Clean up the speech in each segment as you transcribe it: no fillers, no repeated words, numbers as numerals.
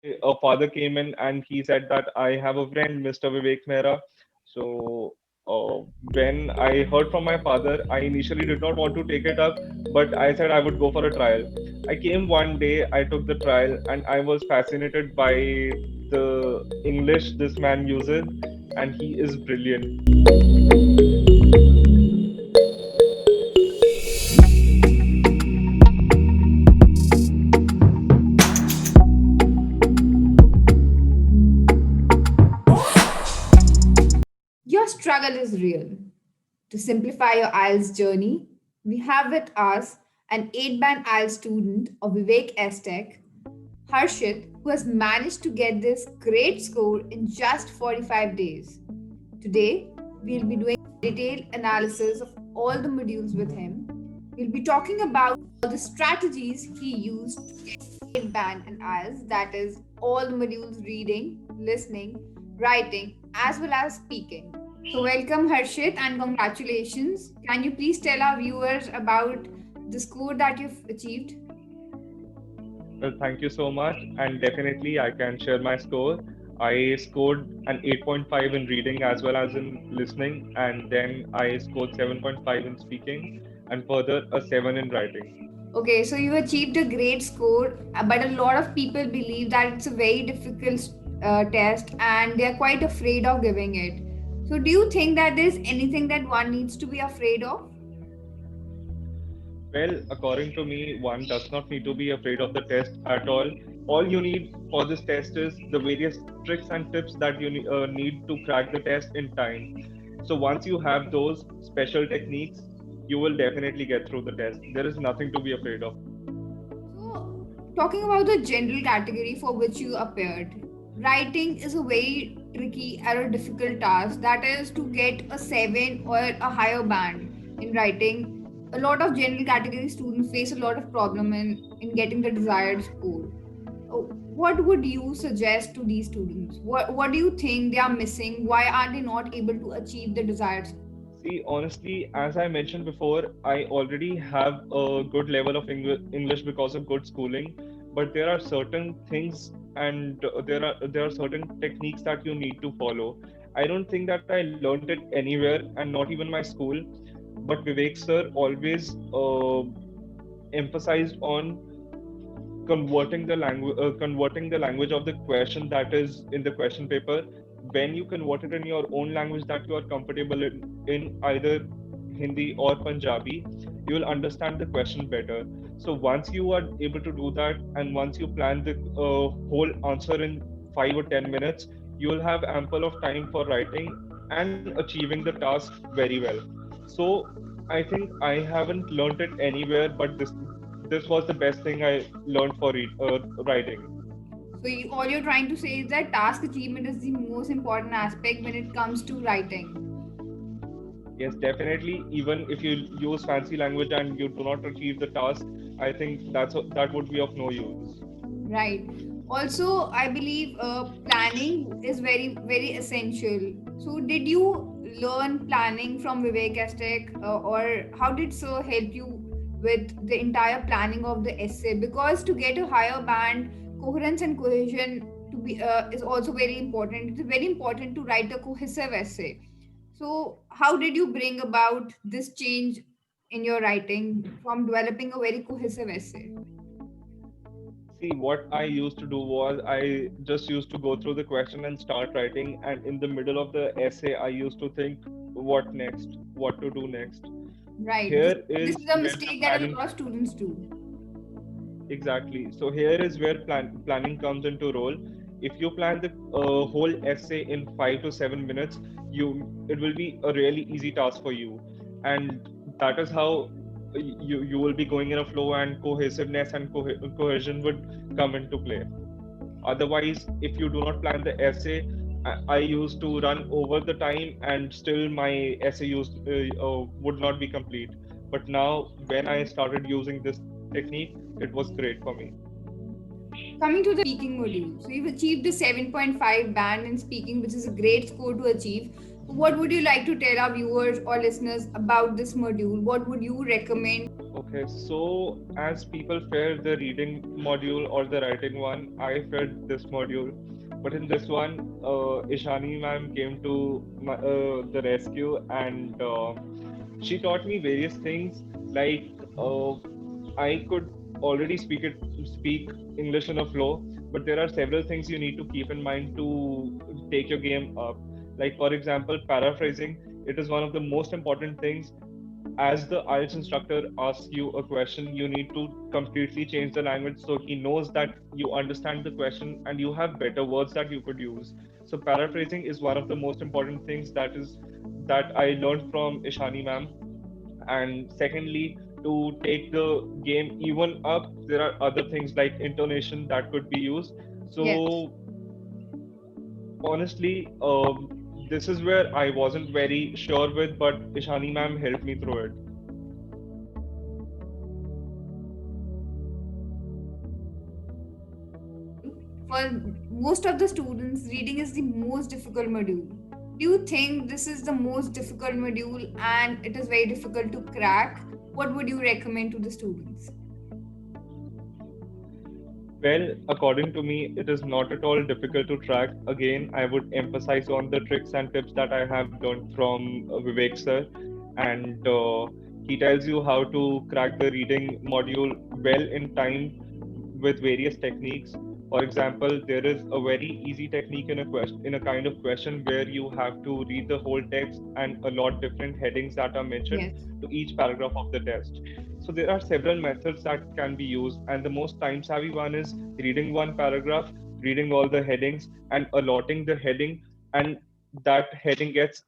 a father came in and he said that I have a friend, Mr. Vivek Mehra. So when I heard from my father, I initially did not want to take it up, but I said I would go for a trial. I came one day, I took the trial, and I was fascinated by the English this man uses, and he is brilliant. Your struggle is real. To simplify your IELTS journey, we have with us an 8 band IELTS student of Vivek Tech, Harshit, who has managed to get this great score in just 45 days. Today, we'll be doing a detailed analysis of all the modules with him. We'll be talking about all the strategies he used to get 8 band and IELTS, that is, all the modules reading, listening, writing, as well as speaking. So, welcome Harshit and congratulations. Can you please tell our viewers about the score that you've achieved? Well, thank you so much, and definitely I can share my score. I scored an 8.5 in reading as well as in listening, and then I scored 7.5 in speaking, and further a 7 in writing. Okay, so you achieved a great score, but a lot of people believe that it's a very difficult test and they are quite afraid of giving it. So, do you think that there's anything that one needs to be afraid of? Well, according to me, one does not need to be afraid of the test at all. All you need for this test is the various tricks and tips that you need to crack the test in time. So once you have those special techniques, you will definitely get through the test. There is nothing to be afraid of. So, talking about the general category for which you appeared, writing is a very tricky or a difficult task. That is to get a 7 or a higher band in writing. A lot of general category students face a lot of problem in getting the desired score. What would you suggest to these students? What do you think they are missing? Why are they not able to achieve the desired score? See, honestly, as I mentioned before, I already have a good level of English because of good schooling, but there are certain things and there are certain techniques that you need to follow. I don't think that I learned it anywhere and not even my school, but Vivek sir always emphasized on converting the language of the question that is in the question paper. When you convert it in your own language that you are comfortable in either Hindi or Punjabi, you will understand the question better. So once you are able to do that, and once you plan the whole answer in 5 or 10 minutes, you will have ample of time for writing and achieving the task very well. So I think I haven't learned it anywhere, but this was the best thing I learned for writing. So all you're trying to say is that task achievement is the most important aspect when it comes to writing. Yes, definitely. Even if you use fancy language and you do not achieve the task, I think that would be of no use. Right. Also, I believe planning is very, very essential. So, did you learn planning from Vivek Tech, or how did Sir help you with the entire planning of the essay? Because to get a higher band, coherence and cohesion to be is also very important. It's very important to write a cohesive essay. So, how did you bring about this change in your writing from developing a very cohesive essay? See, what I used to do was I just used to go through the question and start writing, and in the middle of the essay, I used to think, what next? What to do next? Right. This, Here this is is a where the mistake that a planning lot of students do. exactly. So here is where planning comes into role. If you plan the whole essay in 5 to 7 minutes, you it will be a really easy task for you, and that is how you will be going in a flow, and cohesiveness and cohesion would come into play. Otherwise, if you do not plan the essay, I used to run over the time, and still my essay would not be complete. But now, when I started using this technique, it was great for me. Coming to the speaking module. So you've achieved the 7.5 band in speaking, which is a great score to achieve. what would you like to tell our viewers or listeners about this module? What would you recommend? Okay, so as people fear the reading module or the writing one, I feared this module. But in this one, Ishani ma'am came to the rescue, and she taught me various things. Like I could already speak English in a flow, but there are several things you need to keep in mind to take your game up. Like for example, paraphrasing. It is one of the most important things. As the IELTS instructor asks you a question, you need to completely change the language so he knows that you understand the question and you have better words that you could use. So paraphrasing is one of the most important things that I learned from Ishani ma'am. And secondly, to take the game even up, there are other things like intonation that could be used. Yes. So honestly, this is where I wasn't very sure with, but Ishani ma'am helped me through it. For most of the students, reading is the most difficult module. Do you think this is the most difficult module and it is very difficult to crack? What would you recommend to the students? Well, according to me, it is not at all difficult to track. Again, I would emphasize on the tricks and tips that I have learned from Vivek sir, and he tells you how to crack the reading module well in time with various techniques. For example, there is a very easy technique in a question, in a kind of question where you have to read the whole text and a lot different headings that are mentioned Yes. to each paragraph of the test. So there are several methods that can be used, and the most time savvy one is reading one paragraph, reading all the headings, and allotting the heading, and that heading gets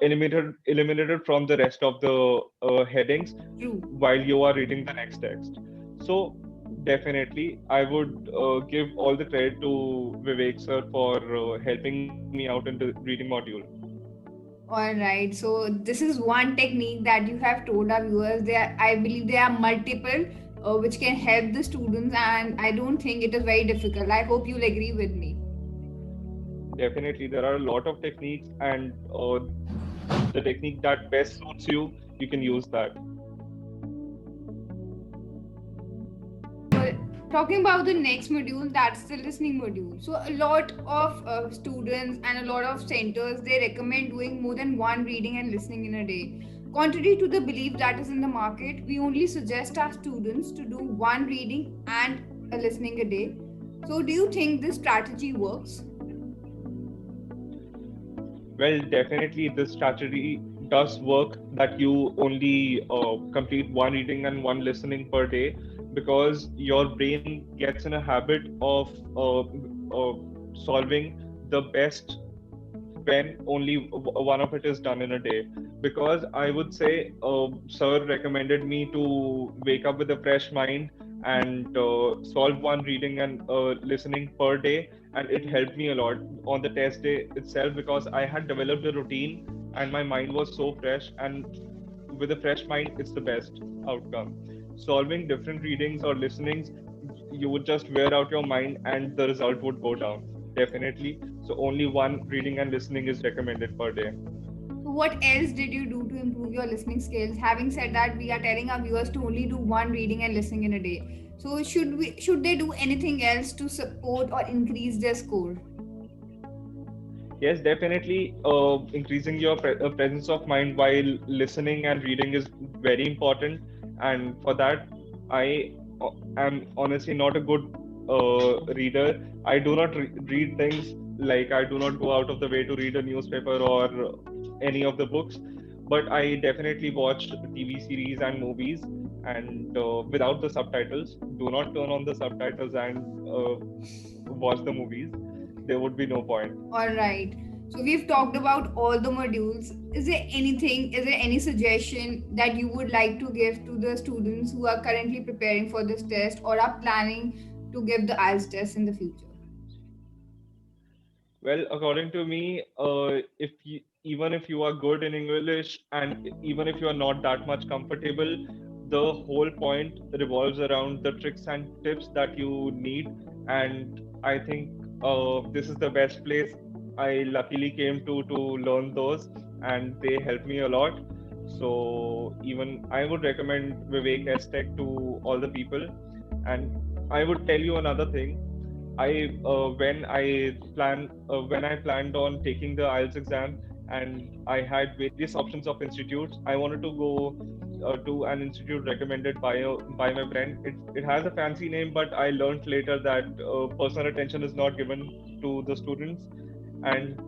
eliminated from the rest of the headings True. while you are reading the next text. So definitely, I would give all the credit to Vivek sir for helping me out in the reading module. All right. So this is one technique that you have told our viewers. There, I believe there are multiple which can help the students, and I don't think it is very difficult. I hope you'll agree with me. Definitely, there are a lot of techniques, and the technique that best suits you, you can use that. Well, talking about the next module, that's the listening module. So a lot of students and a lot of centers they recommend doing more than one reading and listening in a day. Contrary to the belief that is in the market, we only suggest our students to do one reading and a listening a day. So do you think this strategy works? Well, definitely, this strategy does work that you only complete one reading and one listening per day, because your brain gets in a habit of solving the best when only one of it is done in a day. Because I would say, sir recommended me to wake up with a fresh mind and solve one reading and listening per day, and it helped me a lot on the test day itself because I had developed a routine and my mind was so fresh. And with a fresh mind, it's the best outcome. Solving different readings or listenings, you would just wear out your mind and the result would go down. Definitely. So only one reading and listening is recommended per day. So what else did you do to improve your listening skills? Having said that, we are telling our viewers to only do one reading and listening in a day. So should they do anything else to support or increase their score? Yes, definitely. Increasing your presence of mind while listening and reading is very important. And for that, I am honestly not a good reader. I do not read things, like I do not go out of the way to read a newspaper or any of the books. But I definitely watch TV series and movies, and without the subtitles. Do not turn on the subtitles and watch the movies. There would be no point. All right. So we've talked about all the modules. Is there any suggestion that you would like to give to the students who are currently preparing for this test or are planning to give the IELTS test in the future? Well, according to me, if you, even if you are good in English and even if you are not that much comfortable, the whole point revolves around the tricks and tips that you need. And I think this is the best place. I luckily came to learn those, and they helped me a lot. So even I would recommend Vivek S Tech to all the people. And I would tell you another thing. When I planned on taking the IELTS exam, and I had various options of institutes, I wanted to go to an institute recommended by my friend. It has a fancy name, but I learned later that personal attention is not given to the students. And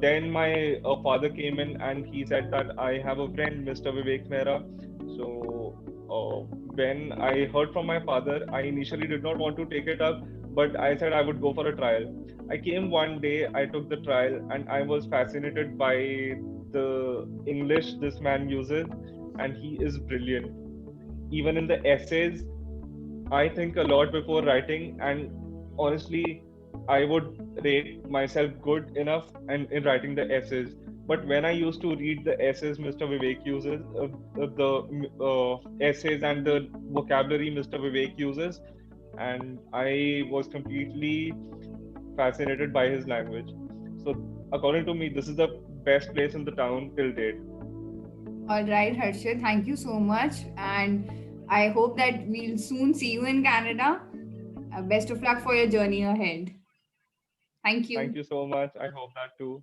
then my father came in and he said that I have a friend, Mr. Vivek Mehra. So when I heard from my father, I initially did not want to take it up, but I said I would go for a trial. I came one day, I took the trial, and I was fascinated by the English this man uses, and he is brilliant. Even in the essays, I think a lot before writing, and honestly, I would rate myself good enough and in writing the essays. But when I used to read the essays Mr. Vivek uses, the essays and the vocabulary Mr. Vivek uses, and I was completely fascinated by his language. So, according to me, this is the best place in the town till date. All right, Harshit, thank you so much. And I hope that we'll soon see you in Canada. Best of luck for your journey ahead. Thank Thank you. you so much. I hope that too.